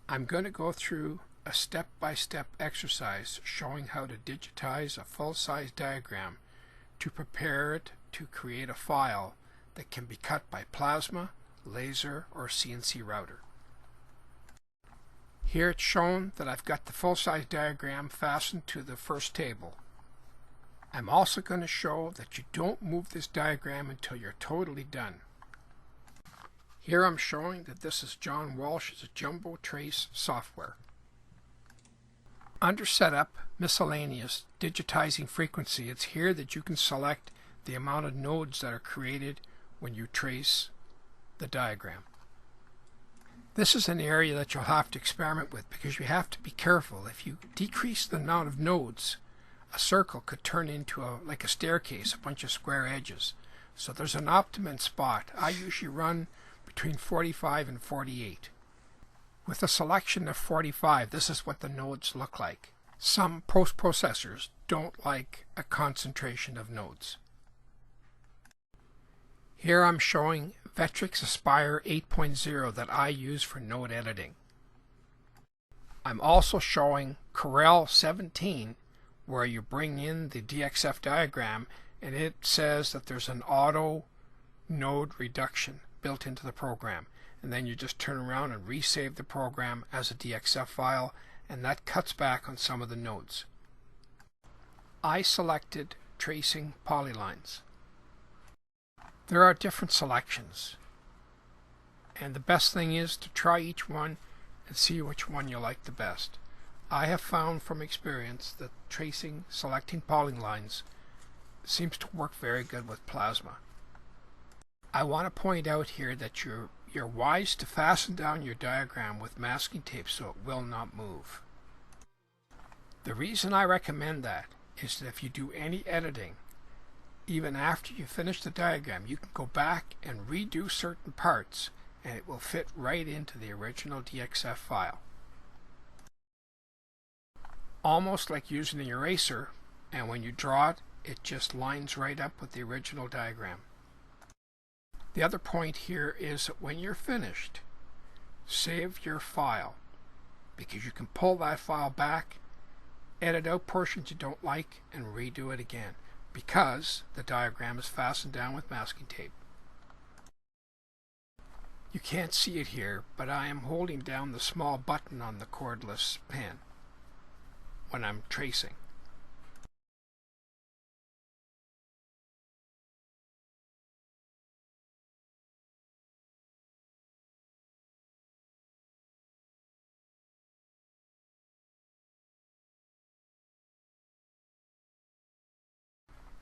I'm going to go through a step-by-step exercise showing how to digitize a full-size diagram to prepare it to create a file that can be cut by plasma, laser, or CNC router. Here it's shown that I've got the full-size diagram fastened to the first table. I'm also going to show that you don't move this diagram until you're totally done. Here I'm showing that this is John Walsh's Jumbo Trace software. Under Setup, Miscellaneous, Digitizing Frequency, it's here that you can select the amount of nodes that are created when you trace the diagram. This is an area that you'll have to experiment with because you have to be careful. If you decrease the amount of nodes, a circle could turn into like a staircase, a bunch of square edges. So there's an optimum spot. I usually run between 45 and 48. With a selection of 45, this is what the nodes look like. Some post-processors don't like a concentration of nodes. Here I'm showing Vectrix Aspire 8.0 that I use for node editing. I'm also showing Corel 17 where you bring in the DXF diagram and it says that there's an auto node reduction built into the program, and then you just turn around and resave the program as a DXF file, and that cuts back on some of the nodes. I selected tracing polylines. There are different selections, and the best thing is to try each one and see which one you like the best. I have found from experience that selecting polylines seems to work very good with plasma. I want to point out here that you're wise to fasten down your diagram with masking tape so it will not move. The reason I recommend that is that if you do any editing, even after you finish the diagram, you can go back and redo certain parts and it will fit right into the original DXF file. Almost like using an eraser, and when you draw it, it just lines right up with the original diagram. The other point here is that when you're finished, save your file, because you can pull that file back, edit out portions you don't like, and redo it again, because the diagram is fastened down with masking tape. You can't see it here, but I am holding down the small button on the cordless pen when I'm tracing.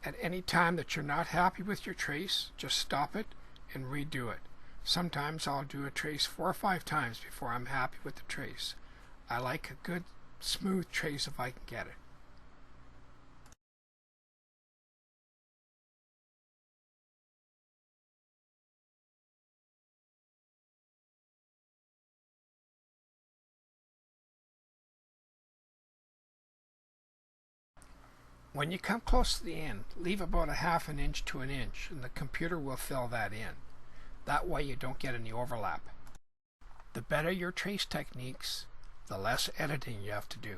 At any time that you're not happy with your trace, just stop it and redo it. Sometimes I'll do a trace 4 or 5 times before I'm happy with the trace. I like a good smooth trace if I can get it. When you come close to the end, leave about a ½ an inch to an inch and the computer will fill that in. That way you don't get any overlap. The better your trace techniques, the less editing you have to do.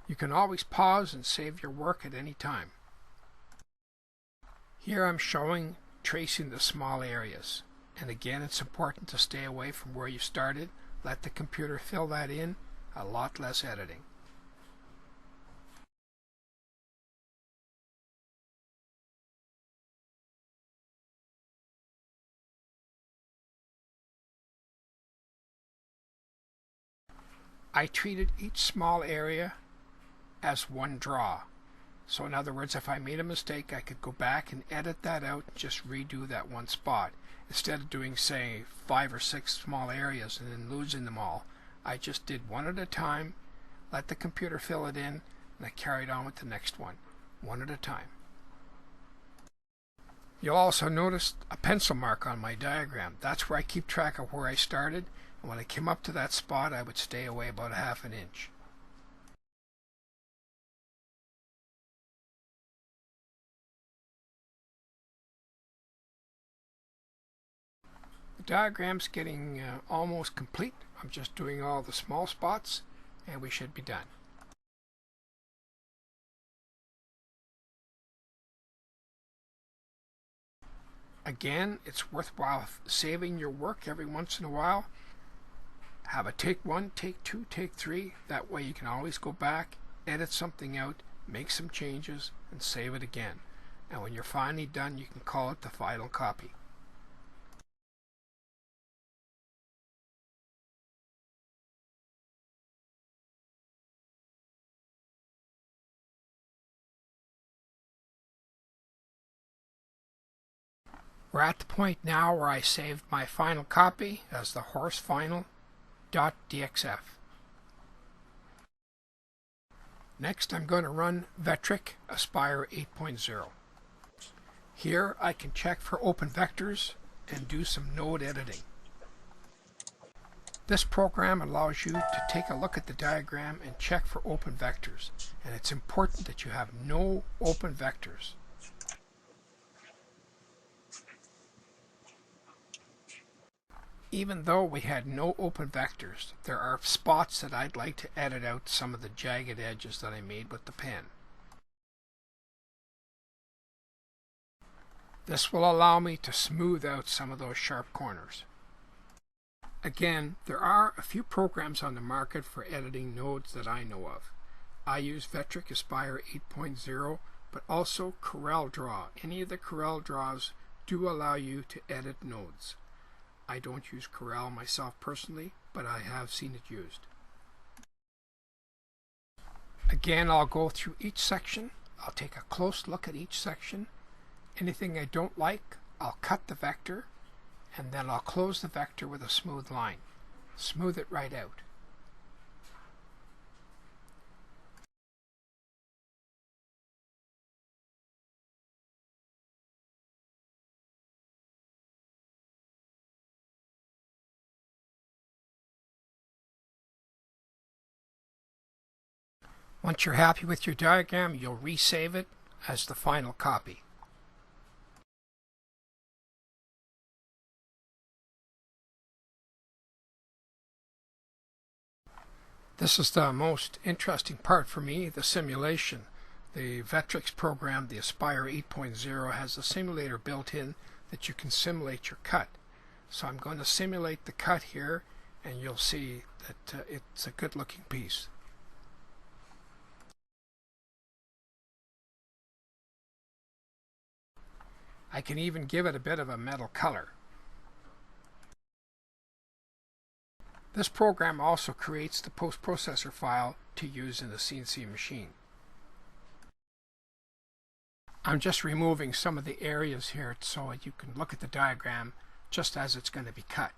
You can always pause and save your work at any time. Here I'm showing tracing the small areas, and again it's important to stay away from where you started. Let the computer fill that in, a lot less editing. I treated each small area as one draw. So in other words, if I made a mistake, I could go back and edit that out and just redo that one spot. Instead of doing, say, 5 or 6 small areas and then losing them all, I just did one at a time, let the computer fill it in, and I carried on with the next one at a time. You'll also notice a pencil mark on my diagram. That's where I keep track of where I started, and when I came up to that spot, I would stay away about a ½ an inch. The diagram's getting almost complete. I'm just doing all the small spots and we should be done. Again, it's worthwhile saving your work every once in a while. Have a take 1, take 2, take 3. That way you can always go back, edit something out, make some changes, and save it again. And when you're finally done, you can call it the final copy. We're at the point now where I saved my final copy as the horse final.dxf. Next I'm going to run Vectric Aspire 8.0. Here I can check for open vectors and do some node editing. This program allows you to take a look at the diagram and check for open vectors, and it's important that you have no open vectors. Even though we had no open vectors, there are spots that I'd like to edit out some of the jagged edges that I made with the pen. This will allow me to smooth out some of those sharp corners. Again, there are a few programs on the market for editing nodes that I know of. I use Vectric Aspire 8.0, but also Corel Draw. Any of the Corel Draws do allow you to edit nodes. I don't use Corel myself personally, but I have seen it used. Again, I'll go through each section. I'll take a close look at each section. Anything I don't like, I'll cut the vector, and then I'll close the vector with a smooth line. Smooth it right out. Once you're happy with your diagram, you'll resave it as the final copy. This is the most interesting part for me, the simulation. The Vectric program, the Aspire 8.0, has a simulator built in that you can simulate your cut. So I'm going to simulate the cut here, and you'll see that it's a good looking piece. I can even give it a bit of a metal color. This program also creates the post-processor file to use in the CNC machine. I'm just removing some of the areas here so you can look at the diagram just as it's going to be cut.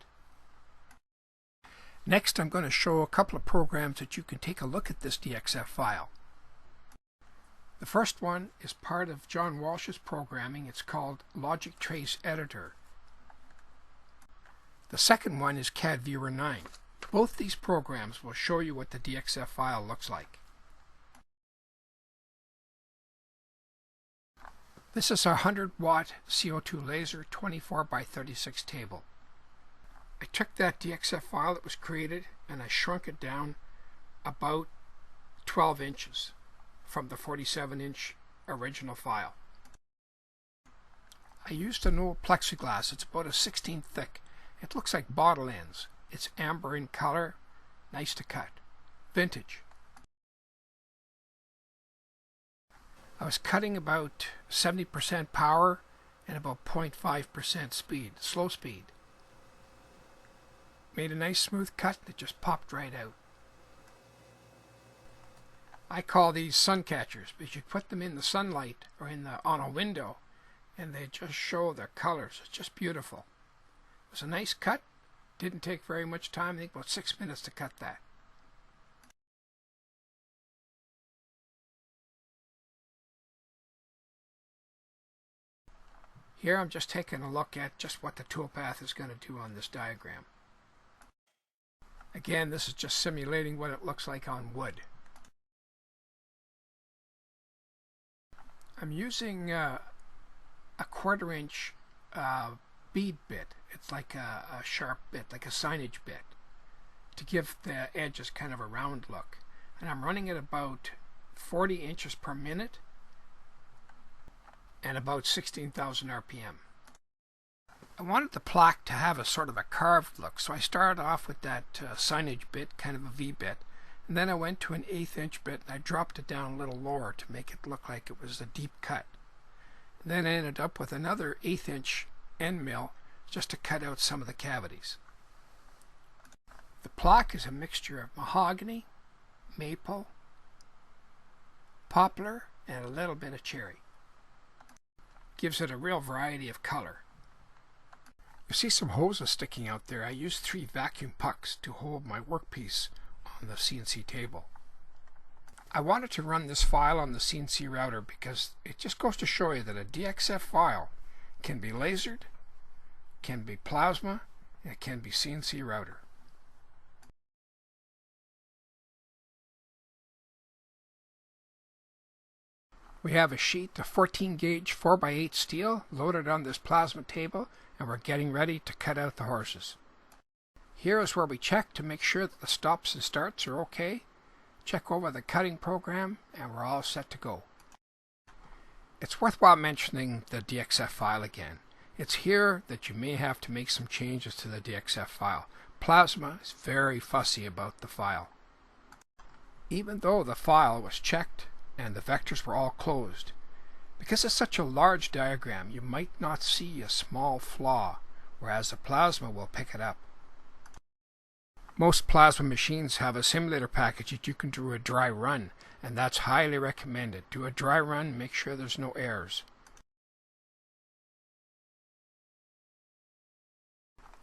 Next, I'm going to show a couple of programs that you can take a look at this DXF file. The first one is part of John Walsh's programming. It's called Logic Trace Editor. The second one is CAD Viewer 9. Both these programs will show you what the DXF file looks like. This is our 100-watt CO2 laser 24x36 table. I took that DXF file that was created and I shrunk it down about 12 inches from the 47-inch original file. I used an old plexiglass. It's about a 16 thick. It looks like bottle ends. It's amber in color, nice to cut. Vintage. I was cutting about 70% power and about 0.5% speed, slow speed. Made a nice smooth cut that just popped right out. I call these sun catchers because you put them in the sunlight or on a window and they just show their colors. It's just beautiful. It was a nice cut. Didn't take very much time. I think about 6 minutes to cut that. Here I'm just taking a look at just what the toolpath is going to do on this diagram. Again, this is just simulating what it looks like on wood. I'm using a 1/4 inch bead bit. It's like a sharp bit, like a signage bit, to give the edges kind of a round look. And I'm running at about 40 inches per minute and about 16,000 RPM. I wanted the plaque to have a sort of a carved look, so I started off with that signage bit, kind of a V bit, and then I went to an 1/8 inch bit and I dropped it down a little lower to make it look like it was a deep cut. And then I ended up with another 1/8 inch end mill just to cut out some of the cavities. The plaque is a mixture of mahogany, maple, poplar, and a little bit of cherry. Gives it a real variety of color. You see some hoses sticking out there. I used 3 vacuum pucks to hold my workpiece on the CNC table. I wanted to run this file on the CNC router because it just goes to show you that a DXF file can be lasered, can be plasma, and it can be CNC router. We have a sheet of 14 gauge 4x8 steel loaded on this plasma table, and we're getting ready to cut out the horses. Here is where we check to make sure that the stops and starts are okay, check over the cutting program, and we're all set to go. It's worthwhile mentioning the DXF file again. It's here that you may have to make some changes to the DXF file. Plasma is very fussy about the file. Even though the file was checked and the vectors were all closed, because it's such a large diagram, you might not see a small flaw, whereas the plasma will pick it up. Most plasma machines have a simulator package that you can do a dry run, and that's highly recommended. Do a dry run, make sure there's no errors.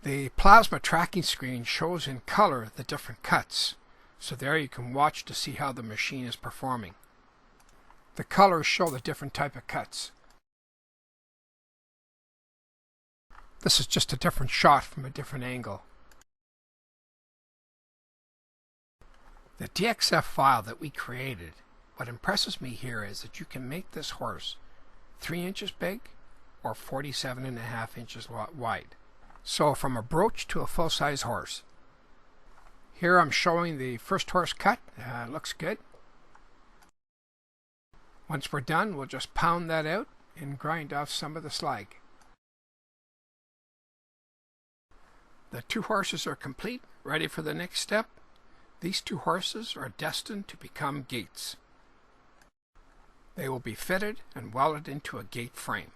The plasma tracking screen shows in color the different cuts, so there you can watch to see how the machine is performing. The colors show the different type of cuts. This is just a different shot from a different angle. The DXF file that we created, what impresses me here is that you can make this horse 3 inches big or 47.5 inches wide. So from a brooch to a full-size horse. Here I'm showing the first horse cut. Looks good. Once we're done, we'll just pound that out and grind off some of the slag. The 2 horses are complete, ready for the next step. These 2 horses are destined to become gates. They will be fitted and welded into a gate frame.